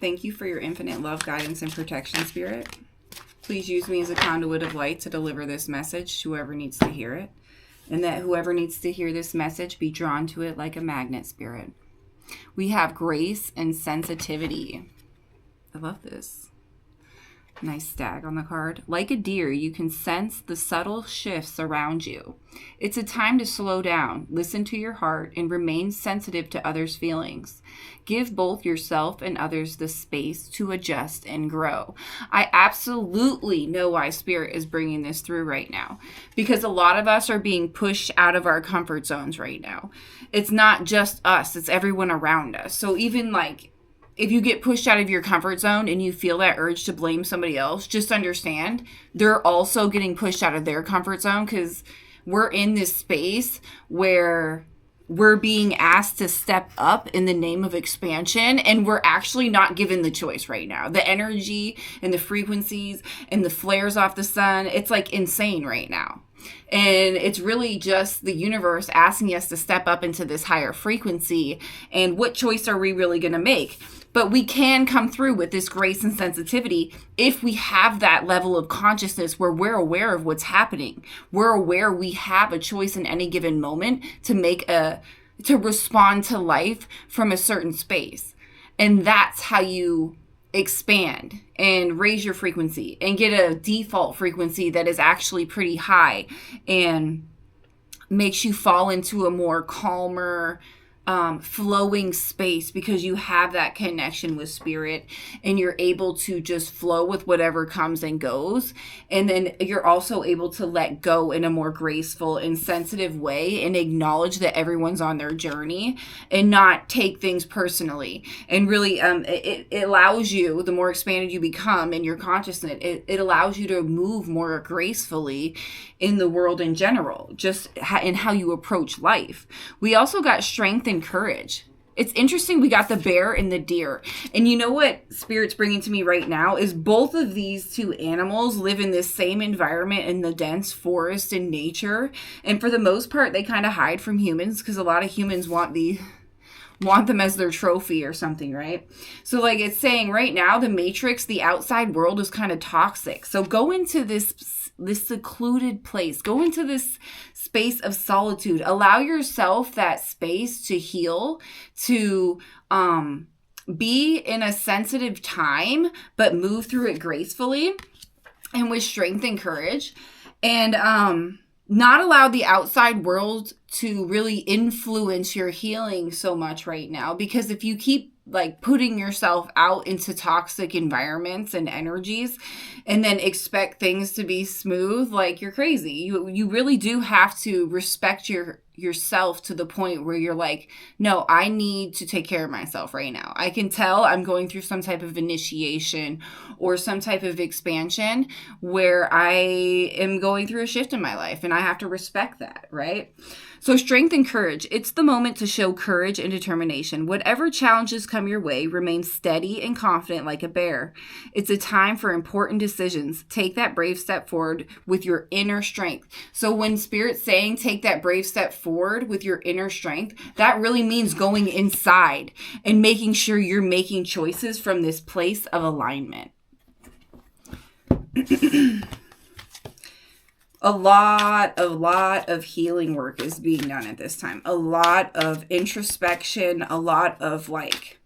thank you for your infinite love, guidance, and protection, Spirit. Please use me as a conduit of light to deliver this message to whoever needs to hear it. And that whoever needs to hear this message be drawn to it like a magnet, Spirit. We have grace and sensitivity. I love this. Nice stag on the card. Like a deer, you can sense the subtle shifts around you. It's a time to slow down, listen to your heart, and remain sensitive to others' feelings. Give both yourself and others the space to adjust and grow. I absolutely know why Spirit is bringing this through right now, because a lot of us are being pushed out of our comfort zones right now. It's not just us, it's everyone around us. So even like, if you get pushed out of your comfort zone and you feel that urge to blame somebody else, just understand they're also getting pushed out of their comfort zone, because we're in this space where we're being asked to step up in the name of expansion, and we're actually not given the choice right now. The energy and the frequencies and the flares off the sun, it's like insane right now. And it's really just the universe asking us to step up into this higher frequency. And what choice are we really going to make? But we can come through with this grace and sensitivity if we have that level of consciousness where we're aware of what's happening. We're aware we have a choice in any given moment to respond to life from a certain space. And that's how you expand and raise your frequency and get a default frequency that is actually pretty high and makes you fall into a more calmer, flowing space, because you have that connection with Spirit and you're able to just flow with whatever comes and goes. And then you're also able to let go in a more graceful and sensitive way and acknowledge that everyone's on their journey and not take things personally. And really, it allows you, the more expanded you become in your consciousness, it allows you to move more gracefully in the world in general, just in how you approach life. We also got strength and courage. It's interesting, we got the bear and the deer. And you know what Spirit's bringing to me right now is both of these two animals live in this same environment in the dense forest and nature. And for the most part, they kind of hide from humans because a lot of humans want them as their trophy or something, right? So like it's saying right now, the matrix, the outside world is kind of toxic. So go into this secluded place, go into this space of solitude, allow yourself that space to heal, to be in a sensitive time, but move through it gracefully and with strength and courage, and not allow the outside world to really influence your healing so much right now. Because if you keep like putting yourself out into toxic environments and energies and then expect things to be smooth, like you're crazy. You really do have to respect yourself to the point where you're like, no, I need to take care of myself right now. I can tell I'm going through some type of initiation or some type of expansion where I am going through a shift in my life, and I have to respect that, right? So strength and courage. It's the moment to show courage and determination. Whatever challenges come your way, remain steady and confident like a bear. It's a time for important decisions. Take that brave step forward with your inner strength. So when Spirit's saying take that brave step forward with your inner strength, that really means going inside and making sure you're making choices from this place of alignment. A lot of healing work is being done at this time. A lot of introspection, a lot of like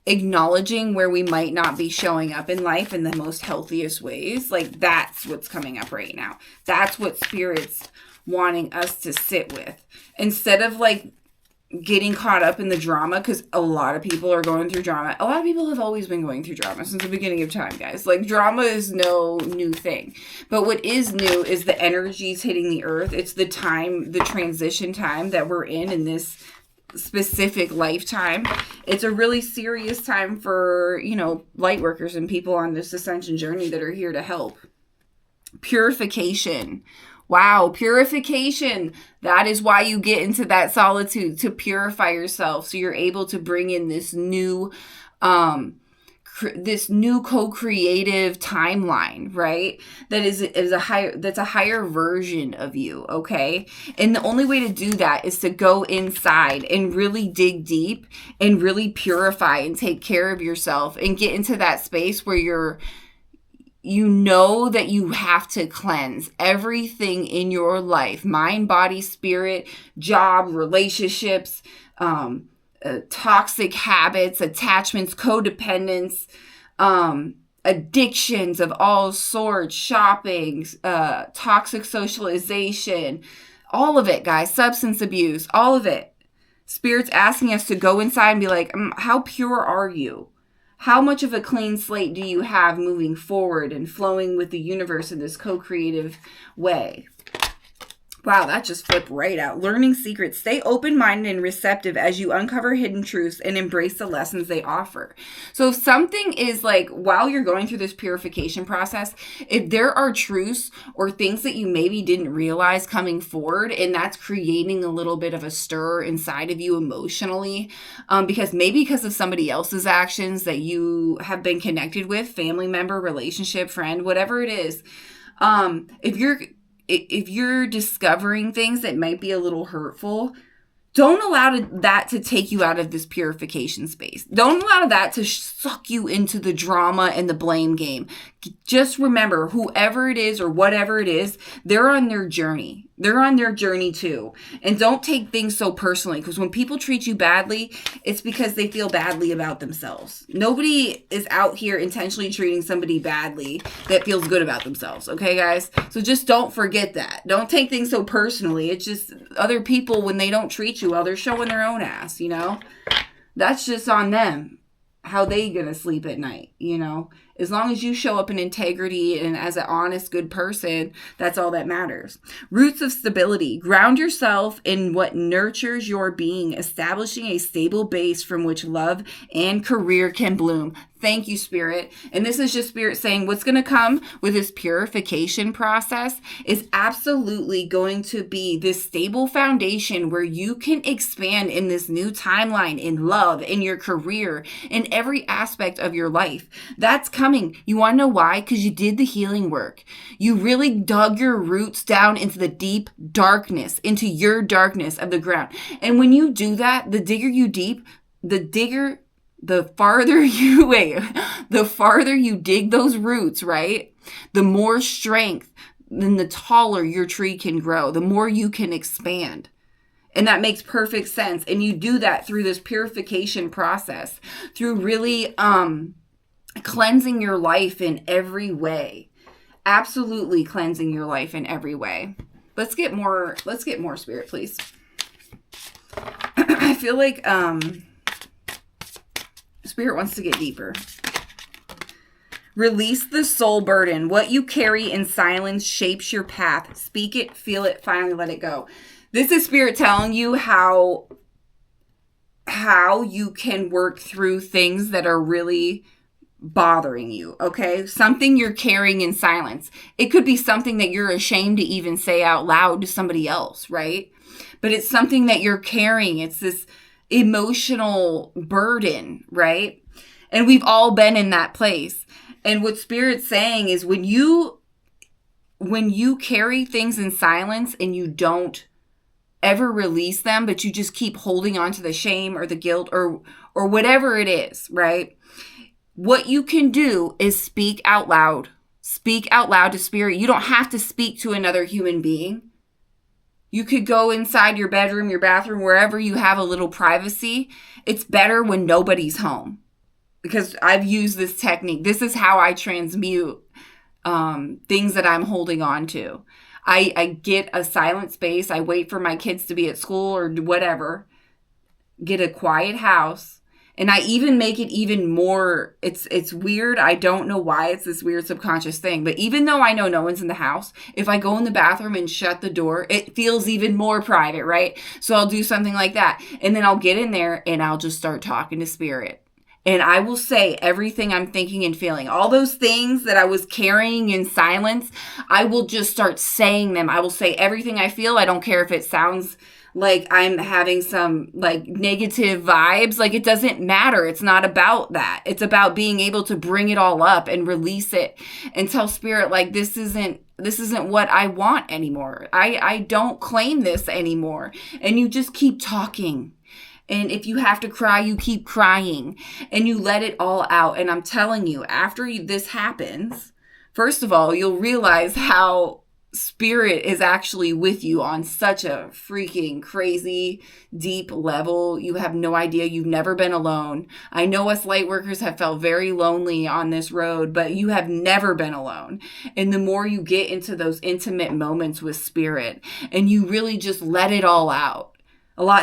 acknowledging where we might not be showing up in life in the most healthiest ways. Like that's what's coming up right now. That's what Spirit's wanting us to sit with. Instead of like getting caught up in the drama, because a lot of people are going through drama. A lot of people have always been going through drama since the beginning of time, guys. Like drama is no new thing. But what is new is the energies hitting the earth. It's the time, the transition time that we're in this specific lifetime. It's a really serious time for, light workers and people on this ascension journey that are here to help. Purification. Wow, purification. That is why you get into that solitude, to purify yourself so you're able to bring in this new this new co-creative timeline, right? That's a higher version of you, okay? And the only way to do that is to go inside and really dig deep and really purify and take care of yourself and get into that space where you know that you have to cleanse everything in your life, mind, body, spirit, job, relationships, toxic habits, attachments, codependence, addictions of all sorts, shopping, toxic socialization, all of it, guys, substance abuse, all of it. Spirit's asking us to go inside and be like, how pure are you? How much of a clean slate do you have moving forward and flowing with the universe in this co-creative way? Wow, that just flipped right out. Learning secrets. Stay open-minded and receptive as you uncover hidden truths and embrace the lessons they offer. So if something is like, while you're going through this purification process, if there are truths or things that you maybe didn't realize coming forward, and that's creating a little bit of a stir inside of you emotionally, because of somebody else's actions that you have been connected with, family member, relationship, friend, whatever it is, if you're discovering things that might be a little hurtful, don't allow that to take you out of this purification space. Don't allow that to suck you into the drama and the blame game. Just remember, whoever it is or whatever it is, they're on their journey. They're on their journey too. And don't take things so personally, because when people treat you badly, it's because they feel badly about themselves. Nobody is out here intentionally treating somebody badly that feels good about themselves. Okay, guys? So just don't forget that. Don't take things so personally. It's just other people, when they don't treat you well, they're showing their own ass, you know? That's just on them. How they gonna sleep at night, you know? As long as you show up in integrity and as an honest, good person, that's all that matters. Roots of stability. Ground yourself in what nurtures your being, establishing a stable base from which love and career can bloom. Thank you, Spirit. And this is just Spirit saying what's going to come with this purification process is absolutely going to be this stable foundation where you can expand in this new timeline in love, in your career, in every aspect of your life. That's coming. You want to know why? Because you did the healing work. You really dug your roots down into the deep darkness, into your darkness of the ground. And when you do that, the farther you dig those roots, right? The more strength, then the taller your tree can grow, the more you can expand. And that makes perfect sense. And you do that through this purification process, through really cleansing your life in every way. Absolutely cleansing your life in every way. Let's get more, Spirit, please. I feel like Spirit wants to get deeper. Release the soul burden. What you carry in silence shapes your path. Speak it, feel it, finally let it go. This is Spirit telling you how you can work through things that are really bothering you, okay? Something you're carrying in silence. It could be something that you're ashamed to even say out loud to somebody else, right? But it's something that you're carrying. It's this emotional burden, right? And we've all been in that place. And what Spirit's saying is when you carry things in silence and you don't ever release them, but you just keep holding on to the shame or the guilt or whatever it is, right? What you can do is speak out loud. Speak out loud to Spirit. You don't have to speak to another human being. You could go inside your bedroom, your bathroom, wherever you have a little privacy. It's better when nobody's home, because I've used this technique. This is how I transmute things that I'm holding on to. I get a silent space. I wait for my kids to be at school or whatever. Get a quiet house. And I even make it even more, it's weird. I don't know why it's this weird subconscious thing. But even though I know no one's in the house, if I go in the bathroom and shut the door, it feels even more private, right? So I'll do something like that. And then I'll get in there and I'll just start talking to Spirit. And I will say everything I'm thinking and feeling. All those things that I was carrying in silence, I will just start saying them. I will say everything I feel. I don't care if it sounds like I'm having some like negative vibes. Like it doesn't matter. It's not about that. It's about being able to bring it all up and release it and tell spirit, like, this isn't what I want anymore. I don't claim this anymore. And you just keep talking. And if you have to cry, you keep crying and you let it all out. And I'm telling you, after this happens, first of all, you'll realize how spirit is actually with you on such a freaking crazy, deep level. You have no idea. You've never been alone. I know us light workers have felt very lonely on this road, but you have never been alone. And the more you get into those intimate moments with spirit and you really just let it all out.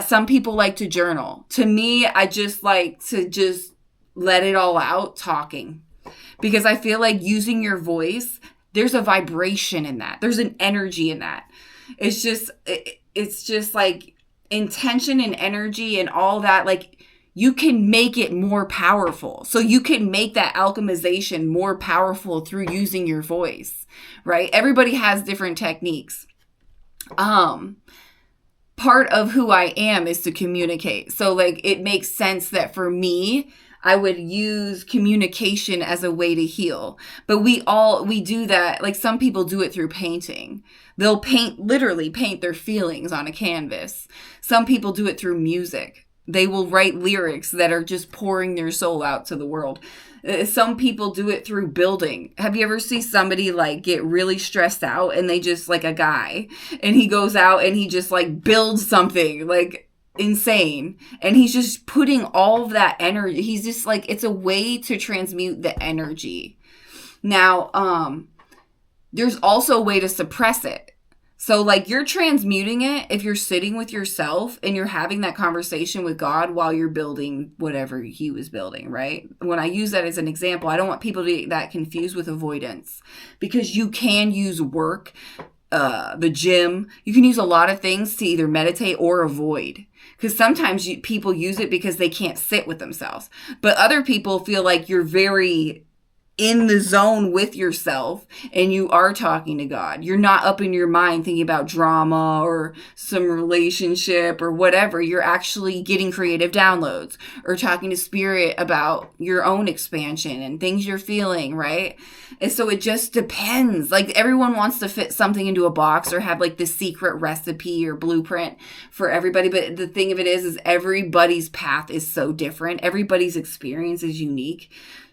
Some people like to journal. To me, I just like to just let it all out talking, because I feel like using your voice, there's a vibration in that. There's an energy in that. It's just like intention and energy and all that. Like you can make it more powerful. So you can make that alchemization more powerful through using your voice, right? Everybody has different techniques. Part of who I am is to communicate. So like it makes sense that for me, I would use communication as a way to heal. But we do that. Like some people do it through painting. They'll literally paint their feelings on a canvas. Some people do it through music. They will write lyrics that are just pouring their soul out to the world. Some people do it through building. Have you ever seen somebody like get really stressed out and they just, like a guy, and he goes out and he just like builds something like insane, and he's just putting all of that energy. He's just like, it's a way to transmute the energy. Now, there's also a way to suppress it. So like you're transmuting it if you're sitting with yourself and you're having that conversation with God while you're building whatever he was building, right? When I use that as an example, I don't want people to get that confused with avoidance, because you can use work, the gym. You can use a lot of things to either meditate or avoid. Because sometimes people use it because they can't sit with themselves. But other people feel like you're very in the zone with yourself and you are talking to God. You're not up in your mind thinking about drama or some relationship or whatever. You're actually getting creative downloads or talking to spirit about your own expansion and things you're feeling, right? And so it just depends. Like everyone wants to fit something into a box or have like the secret recipe or blueprint for everybody. But the thing of it is everybody's path is so different. Everybody's experience is unique.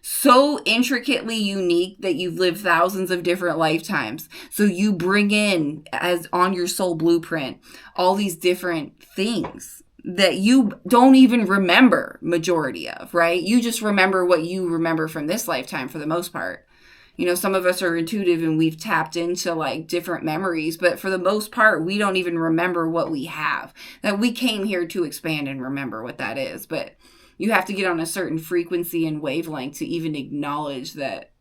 So intricately unique that you've lived thousands of different lifetimes. So you bring in, as on your soul blueprint, all these different things that you don't even remember majority of, right? You just remember what you remember from this lifetime for the most part. You know, some of us are intuitive and we've tapped into like different memories, but for the most part, we don't even remember what we have. That we came here to expand and remember what that is. But you have to get on a certain frequency and wavelength to even acknowledge that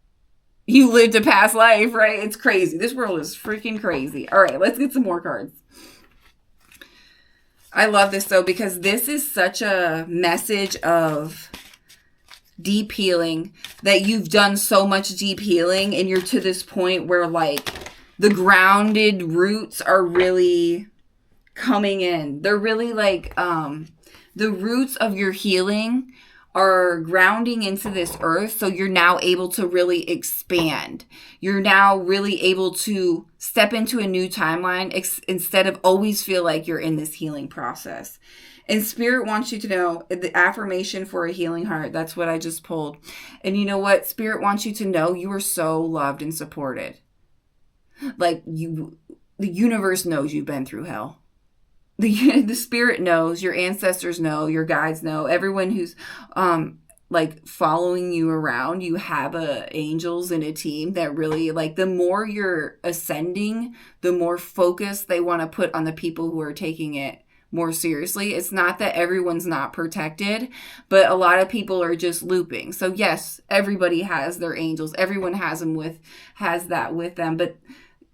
you lived a past life, right? It's crazy. This world is freaking crazy. All right, let's get some more cards. I love this though, because this is such a message of deep healing, that you've done so much deep healing and you're to this point where like the grounded roots are really coming in. They're really like, the roots of your healing are grounding into this earth. So you're now able to really expand. You're now really able to step into a new timeline instead of always feel like you're in this healing process. And Spirit wants you to know the affirmation for a healing heart. That's what I just pulled. And you know what? Spirit wants you to know you are so loved and supported. Like the universe knows you've been through hell. The spirit knows, your ancestors know, your guides know, everyone who's like following you around. You have angels and a team that really, like, the more you're ascending, the more focus they want to put on the people who are taking it more seriously. It's not that everyone's not protected, but a lot of people are just looping. So yes, everybody has their angels. Everyone has that with them, but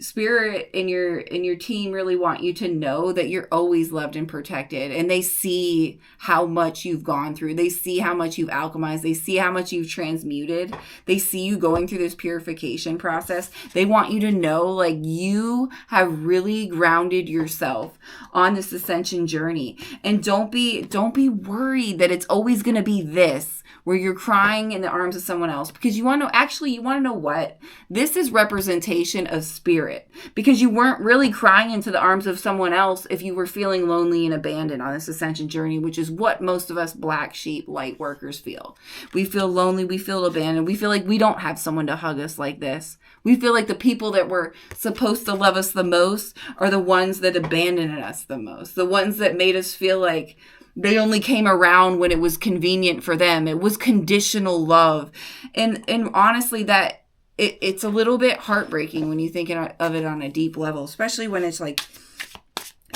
Spirit and your team really want you to know that you're always loved and protected, and they see how much you've gone through. They see how much you've alchemized. They see how much you've transmuted. They see you going through this purification process. They want you to know, like, you have really grounded yourself on this ascension journey. And don't be worried that it's always going to be this, where you're crying in the arms of someone else, because you want to know what? This is representation of spirit, because you weren't really crying into the arms of someone else if you were feeling lonely and abandoned on this ascension journey, which is what most of us black sheep light workers feel. We feel lonely, we feel abandoned, we feel like we don't have someone to hug us like this. We feel like the people that were supposed to love us the most are the ones that abandoned us the most, the ones that made us feel like they only came around when it was convenient for them. It was conditional love. And honestly, that it's a little bit heartbreaking when you think of it on a deep level, especially when it's like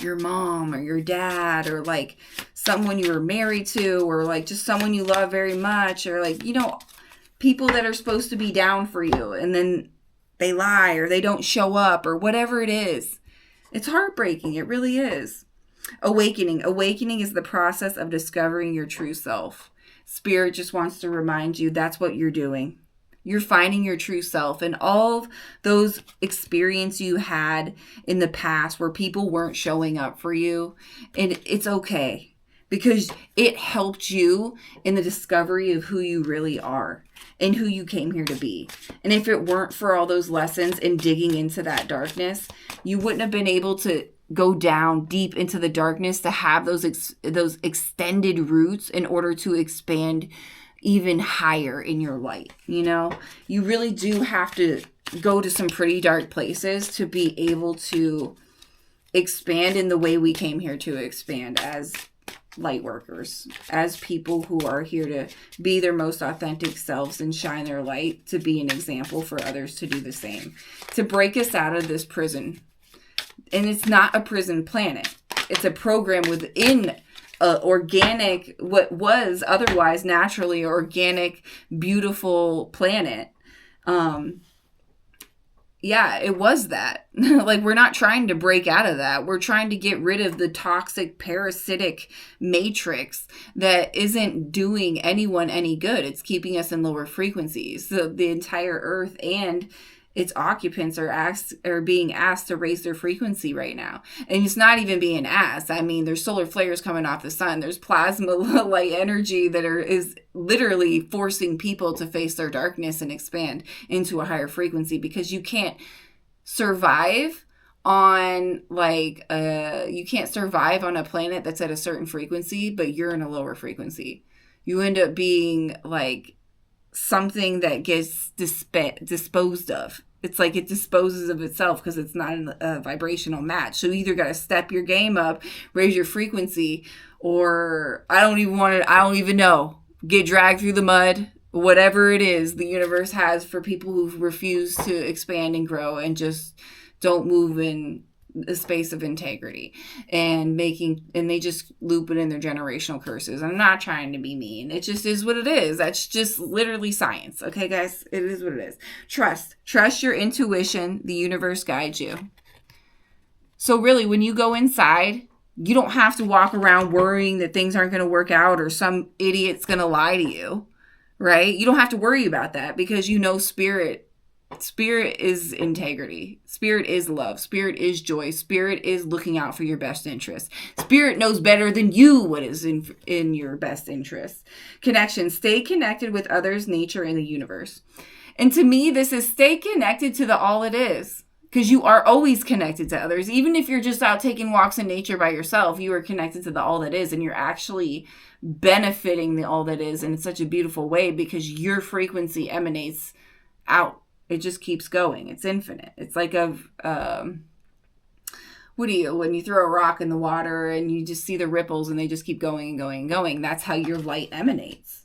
your mom or your dad, or like someone you were married to, or like just someone you love very much, or like, people that are supposed to be down for you, and then they lie or they don't show up or whatever it is. It's heartbreaking. It really is. Awakening is the process of discovering your true self. Spirit just wants to remind you that's what you're doing. You're finding your true self, and all those experiences you had in the past where people weren't showing up for you, and it's okay, because it helped you in the discovery of who you really are and who you came here to be. And if it weren't for all those lessons and digging into that darkness, you wouldn't have been able to go down deep into the darkness to have those extended roots in order to expand even higher in your light. You really do have to go to some pretty dark places to be able to expand in the way we came here to expand as light workers, as people who are here to be their most authentic selves and shine their light, to be an example for others to do the same, to break us out of this prison. And it's not a prison planet. It's a program within organic, what was otherwise naturally organic, beautiful planet. Yeah, it was that. Like, we're not trying to break out of that. We're trying to get rid of the toxic, parasitic matrix that isn't doing anyone any good. It's keeping us in lower frequencies. So the entire earth and its occupants are being asked to raise their frequency right now. And it's not even being asked. I mean, there's solar flares coming off the sun. There's plasma light energy that is literally forcing people to face their darkness and expand into a higher frequency, because you can't survive on you can't survive on a planet that's at a certain frequency, but you're in a lower frequency. You end up being like something that gets disposed of. It's like it disposes of itself because it's not a vibrational match. So you either got to step your game up, raise your frequency, or I don't even know, get dragged through the mud, whatever it is the universe has for people who refuse to expand and grow and just don't move in the space of integrity, and they just loop it in their generational curses. I'm not trying to be mean. It just is what it is. That's just literally science. Okay, guys, it is what it is. Trust your intuition. The universe guides you. So really, when you go inside, you don't have to walk around worrying that things aren't going to work out or some idiot's going to lie to you, right? You don't have to worry about that, because Spirit is integrity. Spirit is love. Spirit is joy. Spirit is looking out for your best interest. Spirit knows better than you what is in your best interest. Connection. Stay connected with others, nature, and the universe. And to me, this is stay connected to the all it is, because you are always connected to others. Even if you're just out taking walks in nature by yourself, you are connected to the all that is, and you're actually benefiting the all that is in such a beautiful way, because your frequency emanates out. It just keeps going. It's infinite. It's like when you throw a rock in the water and you just see the ripples and they just keep going and going and going. That's how your light emanates.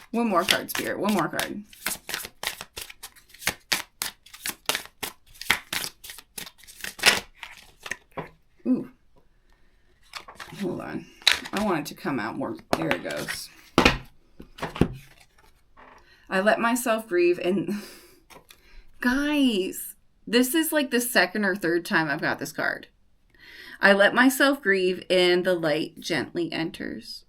One more card, Spirit. One more card. Ooh. Hold on. I want it to come out more. There it goes. I let myself grieve. And guys, this is like the second or third time I've got this card. I let myself grieve and the light gently enters.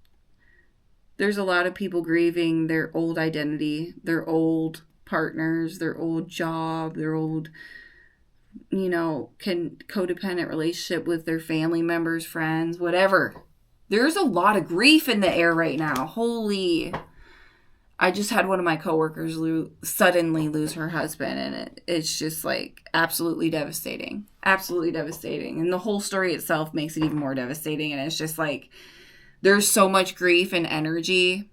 There's a lot of people grieving their old identity, their old partners, their old job, their old, codependent relationship with their family members, friends, whatever. There's a lot of grief in the air right now. Holy. I just had one of my coworkers suddenly lose her husband, and it's just like absolutely devastating. Absolutely devastating. And the whole story itself makes it even more devastating. And it's just like, there's so much grief and energy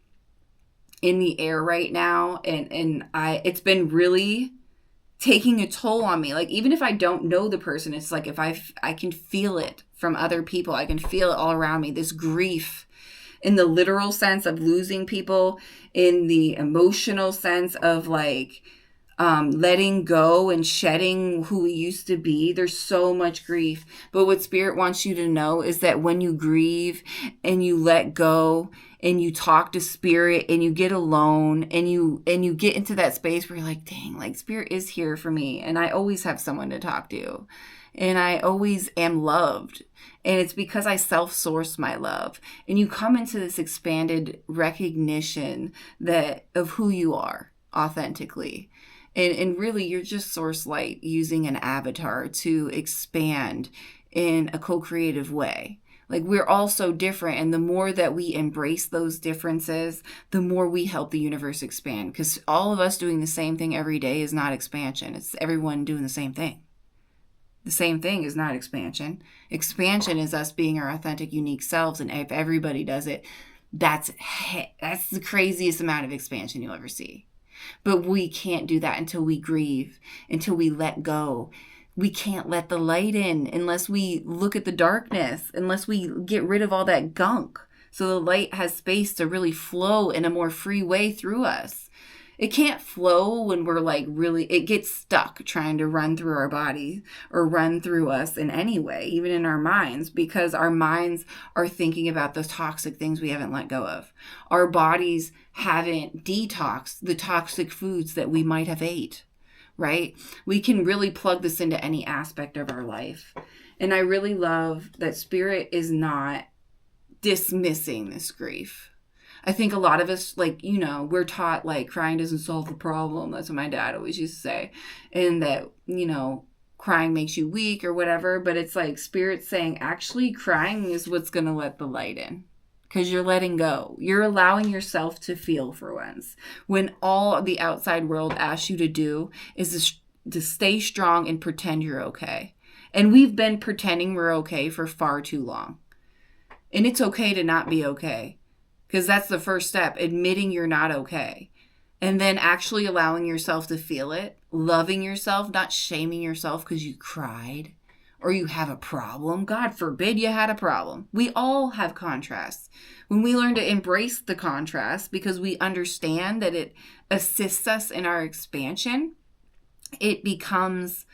in the air right now. And it's been really taking a toll on me. Like, even if I don't know the person, it's like if I can feel it from other people. I can feel it all around me. This grief in the literal sense of losing people, in the emotional sense of like letting go and shedding who we used to be. There's so much grief. But what Spirit wants you to know is that when you grieve and you let go and you talk to Spirit and you get alone and you get into that space where you're like, dang, like Spirit is here for me. And I always have someone to talk to. And I always am loved. And it's because I self-source my love. And you come into this expanded recognition of who you are authentically. And really, you're just source light using an avatar to expand in a co-creative way. Like, we're all so different. And the more that we embrace those differences, the more we help the universe expand. Because all of us doing the same thing every day is not expansion. It's everyone doing the same thing. The same thing is not expansion. Expansion is us being our authentic, unique selves. And if everybody does it, that's the craziest amount of expansion you'll ever see. But we can't do that until we grieve, until we let go. We can't let the light in unless we look at the darkness, unless we get rid of all that gunk. So the light has space to really flow in a more free way through us. It can't flow when we're like it gets stuck trying to run through our body or run through us in any way, even in our minds, because our minds are thinking about the toxic things we haven't let go of. Our bodies haven't detoxed the toxic foods that we might have ate, right? We can really plug this into any aspect of our life. And I really love that Spirit is not dismissing this grief. I think a lot of us, we're taught, crying doesn't solve the problem. That's what my dad always used to say. And that, crying makes you weak or whatever. But it's like Spirit saying, actually, crying is what's going to let the light in. Because you're letting go. You're allowing yourself to feel for once. When all the outside world asks you to do is to stay strong and pretend you're okay. And we've been pretending we're okay for far too long. And it's okay to not be okay. Because that's the first step, admitting you're not okay. And then actually allowing yourself to feel it, loving yourself, not shaming yourself because you cried or you have a problem. God forbid you had a problem. We all have contrasts. When we learn to embrace the contrast because we understand that it assists us in our expansion, it becomes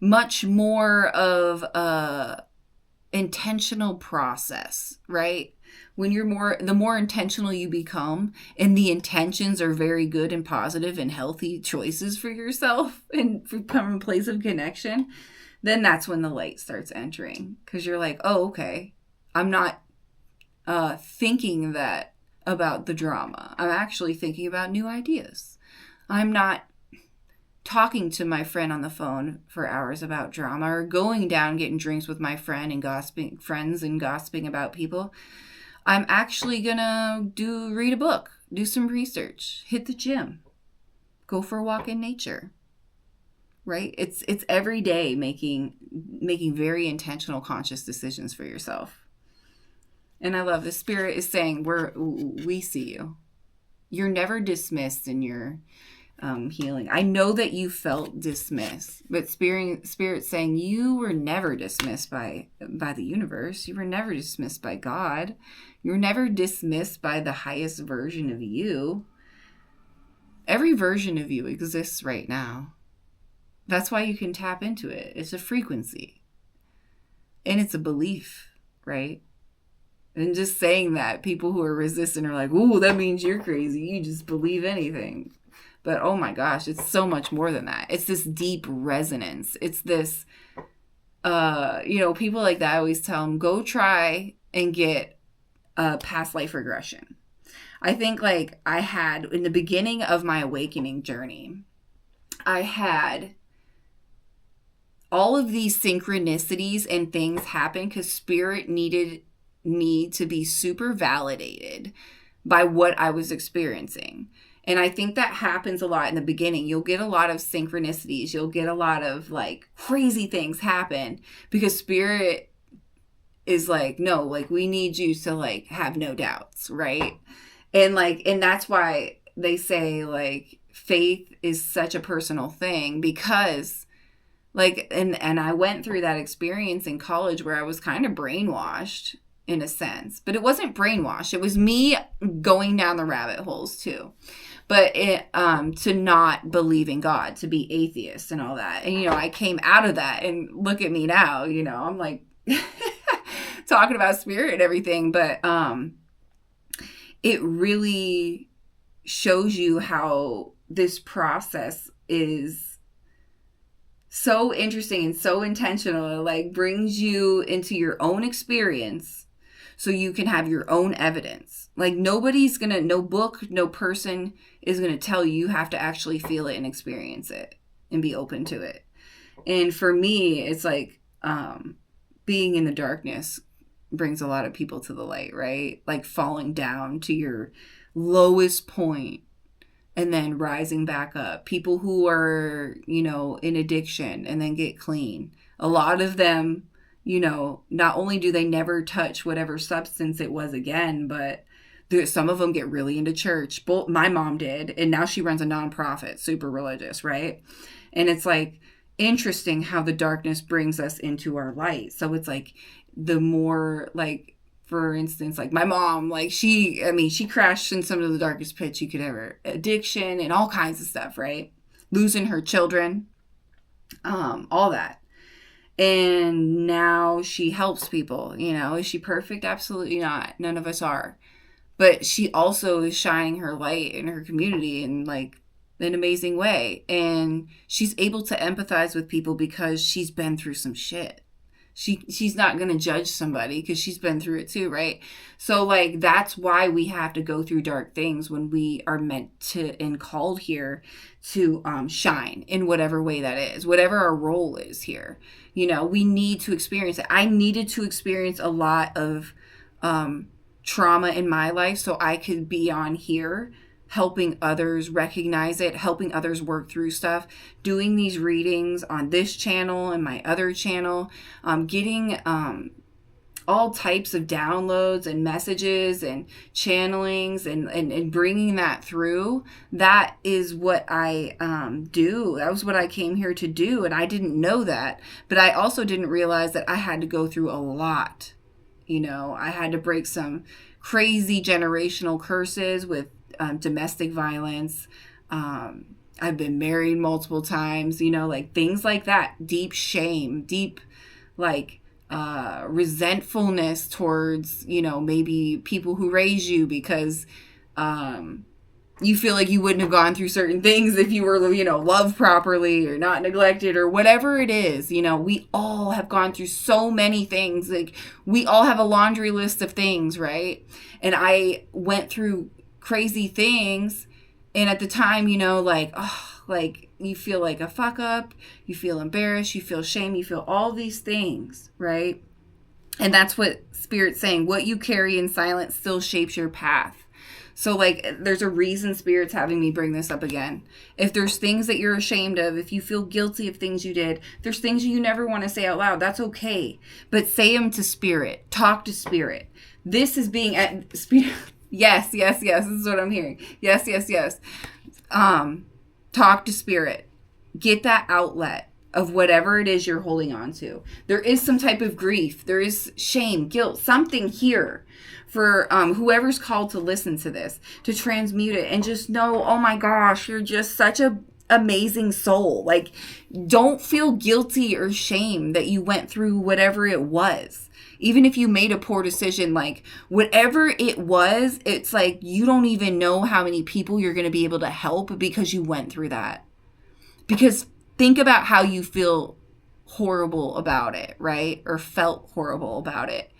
much more of a intentional process, right? When the more intentional you become, and the intentions are very good and positive and healthy choices for yourself and from a place of connection, then that's when the light starts entering. Because you're like, oh, okay, I'm not thinking that about the drama. I'm actually thinking about new ideas. I'm not talking to my friend on the phone for hours about drama or going down getting drinks with my friend and gossiping about people. I'm actually gonna read a book, do some research, hit the gym, go for a walk in nature, right? It's every day making very intentional, conscious decisions for yourself. And I love the Spirit is saying, we see you. You're never dismissed in your healing. I know that you felt dismissed, but Spirit's saying you were never dismissed by the universe. You were never dismissed by God. You were never dismissed by the highest version of you. Every version of you exists right now. That's why you can tap into it. It's a frequency. And it's a belief, right? And just saying that, people who are resistant are like, ooh, that means you're crazy. You just believe anything. But oh my gosh, it's so much more than that. It's this deep resonance. It's this, people like that, I always tell them, go try and get a past life regression. I think like I had in the beginning of my awakening journey, I had all of these synchronicities and things happen because spirit needed me to be super validated by what I was experiencing. And I think that happens a lot in the beginning. You'll get a lot of synchronicities. You'll get a lot of like crazy things happen because spirit is like, no, like we need you to like have no doubts, right? And that's why they say like faith is such a personal thing because like, and I went through that experience in college where I was kind of brainwashed in a sense, but it wasn't brainwashed. It was me going down the rabbit holes too. But to not believe in God, to be atheist and all that. And, I came out of that and look at me now, I'm like talking about spirit and everything. But it really shows you how this process is so interesting and so intentional. It like brings you into your own experience so you can have your own evidence. Like no book, no person is going to tell you. You have to actually feel it and experience it and be open to it. And for me, it's like being in the darkness brings a lot of people to the light, right? Like falling down to your lowest point and then rising back up. People who are, in addiction and then get clean. A lot of them, not only do they never touch whatever substance it was again, but some of them get really into church. My mom did, and now she runs a nonprofit, super religious, right? And it's like interesting how the darkness brings us into our light. So it's like the more like, for instance, like my mom, like she crashed in some of the darkest pits you could ever, addiction and all kinds of stuff, right? Losing her children, all that. And now she helps people, Is she perfect? Absolutely not. None of us are. But she also is shining her light in her community in like an amazing way. And she's able to empathize with people because she's been through some shit. She's not going to judge somebody because she's been through it too, right? So like that's why we have to go through dark things when we are meant to and called here to shine in whatever way that is, whatever our role is here. We need to experience it. I needed to experience a lot of trauma in my life so I could be on here helping others recognize it, helping others work through stuff, doing these readings on this channel and my other channel, getting all types of downloads and messages and channelings and bringing that through. That is what I do. That was what I came here to do. And I didn't know that, but I also didn't realize that I had to go through a lot. I had to break some crazy generational curses with domestic violence. I've been married multiple times, like things like that. Deep shame, deep like resentfulness towards, maybe people who raise you because you feel like you wouldn't have gone through certain things if you were, loved properly or not neglected or whatever it is. We all have gone through so many things. Like we all have a laundry list of things, right? And I went through crazy things. And at the time, like you feel like a fuck up, you feel embarrassed, you feel shame, you feel all these things, right? And that's what Spirit's saying. What you carry in silence still shapes your path. So like there's a reason Spirit's having me bring this up again. If there's things that you're ashamed of, if you feel guilty of things you did, there's things you never want to say out loud, that's okay. But say them to Spirit. Talk to Spirit. This is being at Spirit. Yes. This is what I'm hearing. Yes. Talk to Spirit. Get that outlet of whatever it is you're holding on to. There is some type of grief. There is shame, guilt, something here for whoever's called to listen to this, to transmute it and just know, oh my gosh, you're just such a amazing soul. Like, don't feel guilty or shame that you went through whatever it was. Even if you made a poor decision, like whatever it was, it's like you don't even know how many people you're going to be able to help because you went through that. Because think about how you feel horrible about it, right? Or felt horrible about it.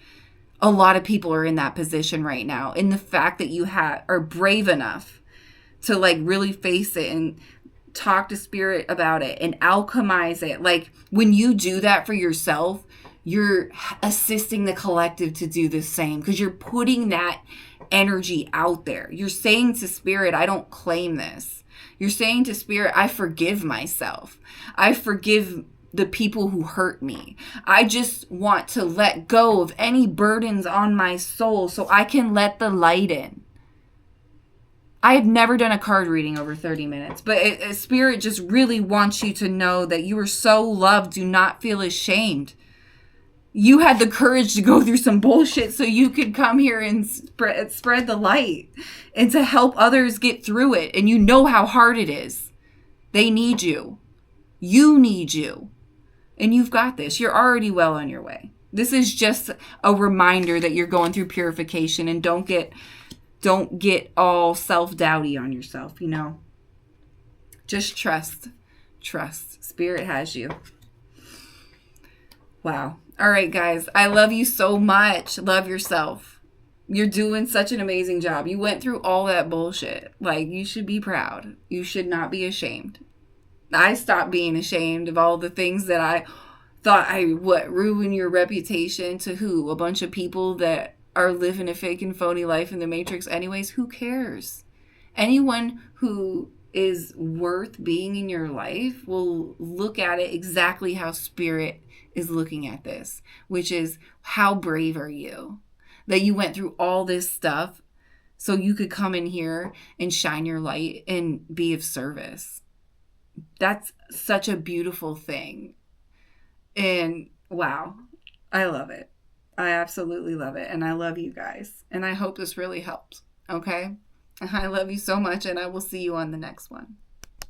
A lot of people are in that position right now. And the fact that you are brave enough to like really face it and talk to spirit about it and alchemize it. Like when you do that for yourself, you're assisting the collective to do the same because you're putting that energy out there. You're saying to spirit, I don't claim this. You're saying to spirit, I forgive myself. I forgive the people who hurt me. I just want to let go of any burdens on my soul so I can let the light in. I have never done a card reading over 30 minutes, but spirit just really wants you to know that you are so loved. Do not feel ashamed. You had the courage to go through some bullshit so you could come here and spread the light and to help others get through it. And you know how hard it is. They need you. You need you. And you've got this. You're already well on your way. This is just a reminder that you're going through purification, and don't get all self-doubty on yourself, you know. Just trust. Trust. Spirit has you. Wow. All right, guys. I love you so much. Love yourself. You're doing such an amazing job. You went through all that bullshit. Like, you should be proud. You should not be ashamed. I stopped being ashamed of all the things that I thought ruin your reputation to who? A bunch of people that are living a fake and phony life in the Matrix anyways. Who cares? Anyone who is worth being in your life will look at it exactly how spirit is looking at this, which is, how brave are you that you went through all this stuff so you could come in here and shine your light and be of service. That's such a beautiful thing. And wow, I love it. I absolutely love it. And I love you guys. And I hope this really helped. Okay? I love you so much, and I will see you on the next one.